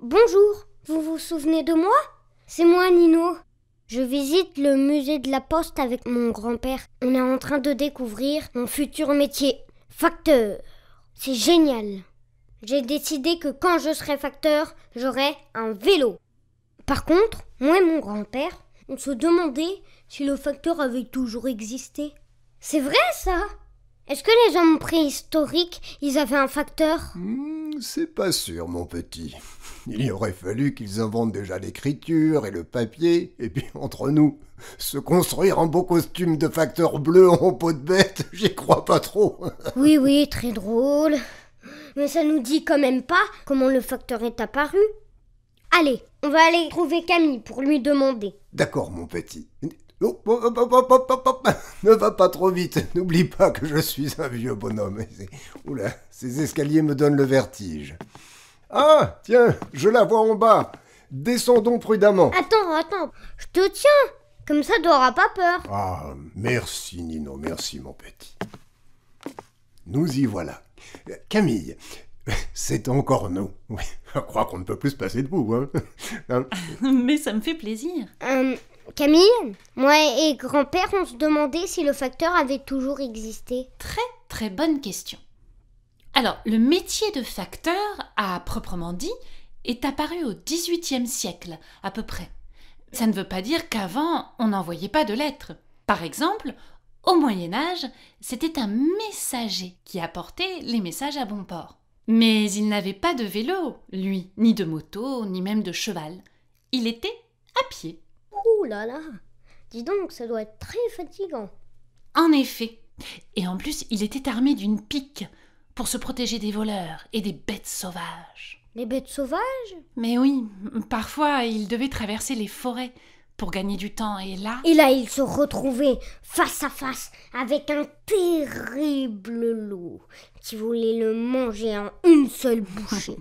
Bonjour, vous vous souvenez de moi? C'est moi, Nino. Je visite le musée de la Poste avec mon grand-père. On est en train de découvrir mon futur métier, facteur. C'est génial. J'ai décidé que quand je serai facteur, j'aurai un vélo. Par contre, moi et mon grand-père, on se demandait si le facteur avait toujours existé. C'est vrai ça? Est-ce que les hommes préhistoriques, ils avaient un facteur? C'est pas sûr, mon petit. Il y aurait fallu qu'ils inventent déjà l'écriture et le papier, et puis entre nous, se construire un beau costume de facteur bleu en peau de bête, j'y crois pas trop. Oui, très drôle. Mais ça nous dit quand même pas comment le facteur est apparu. Allez, on va aller trouver Camille pour lui demander. D'accord, mon petit. Oh, hop. Ne va pas trop vite. N'oublie pas que je suis un vieux bonhomme. Oula, ces escaliers me donnent le vertige. Ah, tiens, je la vois en bas. Descendons prudemment. Attends, je te tiens. Comme ça, t'auras pas peur. Ah, merci Nino, merci mon petit. Nous y voilà. Camille, c'est encore nous. Oui, je crois qu'on ne peut plus se passer debout, hein. Mais ça me fait plaisir. Camille, moi et grand-père, on se demandait si le facteur avait toujours existé. Très bonne question. Alors, le métier de facteur, à proprement dit, est apparu au XVIIIe siècle, à peu près. Ça ne veut pas dire qu'avant, on n'envoyait pas de lettres. Par exemple, au Moyen-Âge, c'était un messager qui apportait les messages à bon port. Mais il n'avait pas de vélo, lui, ni de moto, ni même de cheval. Il était à pied. Ouh là là, dis donc, ça doit être très fatigant. En effet. Et en plus, il était armé d'une pique pour se protéger des voleurs et des bêtes sauvages. Les bêtes sauvages? Mais oui, parfois, il devait traverser les forêts pour gagner du temps. Et là, il se retrouvait face à face avec un terrible loup qui voulait le manger en une seule bouchée.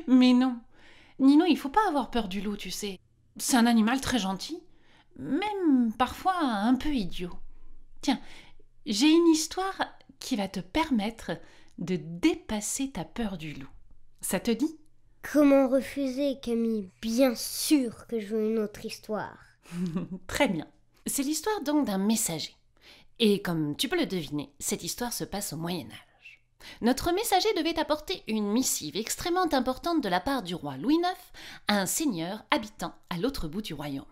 Mais non. Nino, il faut pas avoir peur du loup, tu sais. C'est un animal très gentil, même parfois un peu idiot. Tiens, j'ai une histoire qui va te permettre de dépasser ta peur du loup. Ça te dit? Comment refuser, Camille? Bien sûr que je veux une autre histoire. Très bien. C'est l'histoire donc d'un messager. Et comme tu peux le deviner, cette histoire se passe au Moyen-Âge. Notre messager devait apporter une missive extrêmement importante de la part du roi Louis IX à un seigneur habitant à l'autre bout du royaume.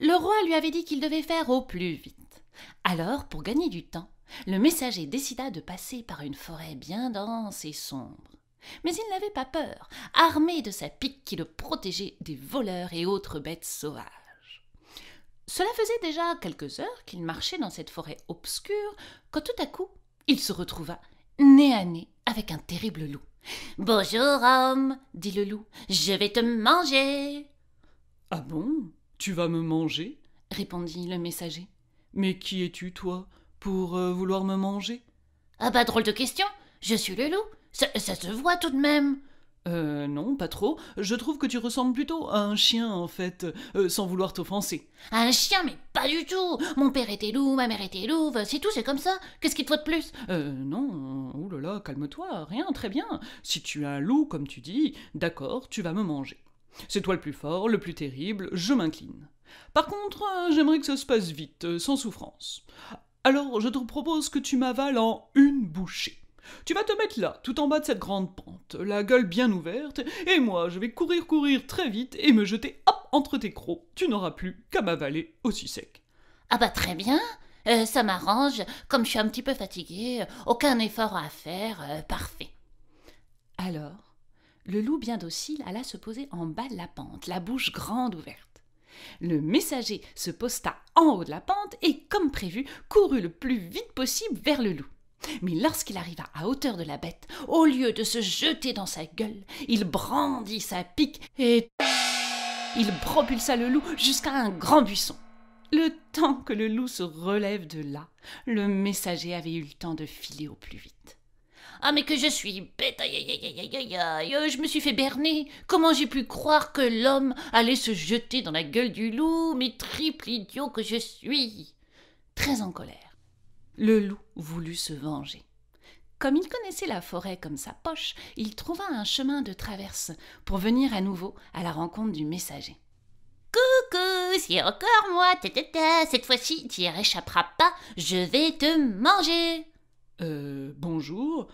Le roi lui avait dit qu'il devait faire au plus vite. Alors, pour gagner du temps, le messager décida de passer par une forêt bien dense et sombre. Mais il n'avait pas peur, armé de sa pique qui le protégeait des voleurs et autres bêtes sauvages. Cela faisait déjà quelques heures qu'il marchait dans cette forêt obscure quand tout à coup, il se retrouva nez à nez avec un terrible loup. « Bonjour, homme, dit le loup, je vais te manger. »« Ah bon? Tu vas me manger ?» répondit le messager. « Mais qui es-tu, toi, pour vouloir me manger ?»« Ah bah drôle de question, je suis le loup, ça se voit tout de même. » Non, pas trop. Je trouve que tu ressembles plutôt à un chien, en fait, sans vouloir t'offenser. Un chien, mais pas du tout. Mon père était loup, ma mère était louve, c'est tout, c'est comme ça. Qu'est-ce qu'il te faut de plus? Non, oh là là, calme-toi, rien, très bien. Si tu es un loup, comme tu dis, d'accord, tu vas me manger. C'est toi le plus fort, le plus terrible, je m'incline. Par contre, j'aimerais que ça se passe vite, sans souffrance. Alors, je te propose que tu m'avales en une bouchée. Tu vas te mettre là, tout en bas de cette grande pente, la gueule bien ouverte, et moi, je vais courir très vite et me jeter, hop, entre tes crocs. Tu n'auras plus qu'à m'avaler aussi sec. Ah bah très bien, ça m'arrange, comme je suis un petit peu fatiguée, aucun effort à faire, parfait. Alors, le loup bien docile alla se poser en bas de la pente, la bouche grande ouverte. Le messager se posta en haut de la pente et, comme prévu, courut le plus vite possible vers le loup. Mais lorsqu'il arriva à hauteur de la bête, au lieu de se jeter dans sa gueule, il brandit sa pique et il propulsa le loup jusqu'à un grand buisson. Le temps que le loup se relève de là, le messager avait eu le temps de filer au plus vite. « Ah mais que je suis bête, aïe, je me suis fait berner. Comment j'ai pu croire que l'homme allait se jeter dans la gueule du loup, mais triple idiot que je suis !» Très en colère, le loup voulut se venger. Comme il connaissait la forêt comme sa poche, il trouva un chemin de traverse pour venir à nouveau à la rencontre du messager. Coucou, c'est encore moi, cette fois-ci tu y réchapperas pas, je vais te manger. Bonjour,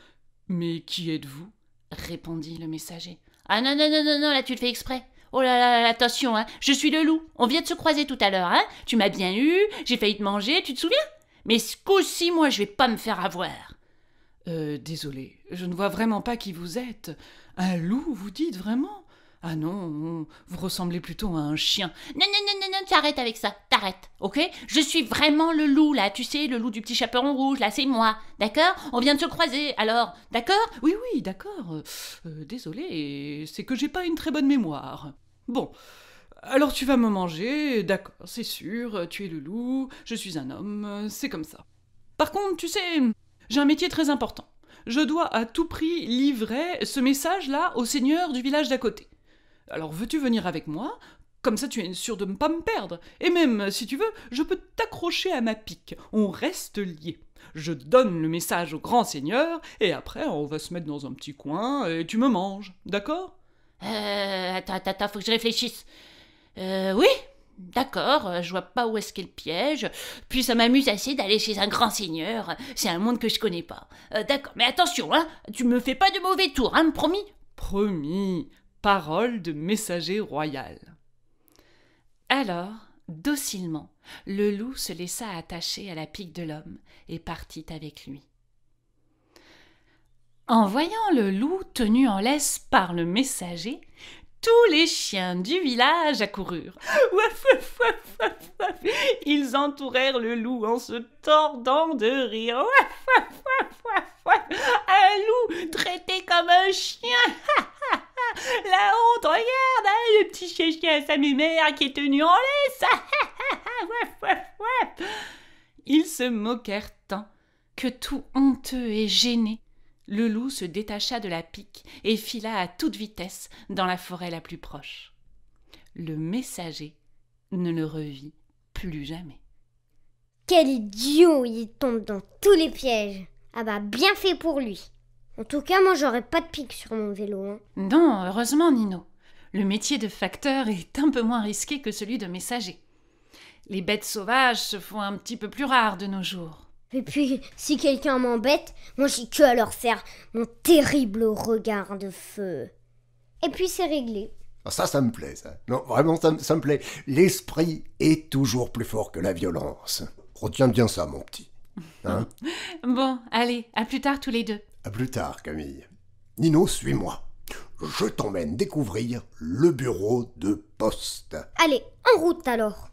mais qui êtes-vous ? Répondit le messager. Ah non, là tu le fais exprès. Oh là, attention, hein, je suis le loup, on vient de se croiser tout à l'heure, hein, tu m'as bien eu, j'ai failli te manger, tu te souviens ? Mais ce coup-ci, moi je vais pas me faire avoir. Désolé, je ne vois vraiment pas qui vous êtes. Un loup, vous dites vraiment ? Ah non, vous ressemblez plutôt à un chien. Non, t'arrêtes avec ça, t'arrêtes, ok ? Je suis vraiment le loup, là, tu sais, le loup du petit chaperon rouge, là, c'est moi, d'accord ? On vient de se croiser, alors, d'accord ? Oui, d'accord. Désolé, c'est que j'ai pas une très bonne mémoire. Bon, alors tu vas me manger, d'accord, c'est sûr, tu es le loup, je suis un homme, c'est comme ça. Par contre, tu sais, j'ai un métier très important. Je dois à tout prix livrer ce message-là au seigneur du village d'à côté. Alors veux-tu venir avec moi ? Comme ça tu es sûr de ne pas me perdre. Et même, si tu veux, je peux t'accrocher à ma pique. On reste liés. Je donne le message au grand seigneur, et après on va se mettre dans un petit coin, et tu me manges, d'accord ? Attends, faut que je réfléchisse. Oui, d'accord, je vois pas où est-ce qu'est le piège. Puis ça m'amuse assez d'aller chez un grand seigneur. C'est un monde que je connais pas. D'accord, mais attention, hein, tu me fais pas de mauvais tours, hein, promis ? Promis, parole de messager royal. Alors, docilement, le loup se laissa attacher à la pique de l'homme et partit avec lui. En voyant le loup tenu en laisse par le messager, tous les chiens du village accoururent. Ouaf, ouaf, ouaf, ouaf, ouaf. Ils entourèrent le loup en se tordant de rire. Ouaf, ouaf, ouaf, ouaf, ouaf. Un loup traité comme un chien. La honte, regarde, hein, le petit chien à sa mémère qui est tenu en laisse. Ouaf, ouaf, ouaf. Ils se moquèrent tant que, tout honteux et gêné, le loup se détacha de la pique et fila à toute vitesse dans la forêt la plus proche. Le messager ne le revit plus jamais. Quel idiot, il tombe dans tous les pièges. Ah bah, bien fait pour lui. En tout cas, moi, j'aurais pas de pique sur mon vélo. Hein. Non, heureusement, Nino. Le métier de facteur est un peu moins risqué que celui de messager. Les bêtes sauvages se font un petit peu plus rares de nos jours. Et puis, si quelqu'un m'embête, moi, j'ai que à leur faire mon terrible regard de feu. Et puis, c'est réglé. Ah, ça me plaît, ça. Non, vraiment, ça me plaît. L'esprit est toujours plus fort que la violence. Retiens bien ça, mon petit. Hein ? Bon, allez, à plus tard tous les deux. À plus tard, Camille. Nino, suis-moi. Je t'emmène découvrir le bureau de poste. Allez, en route alors.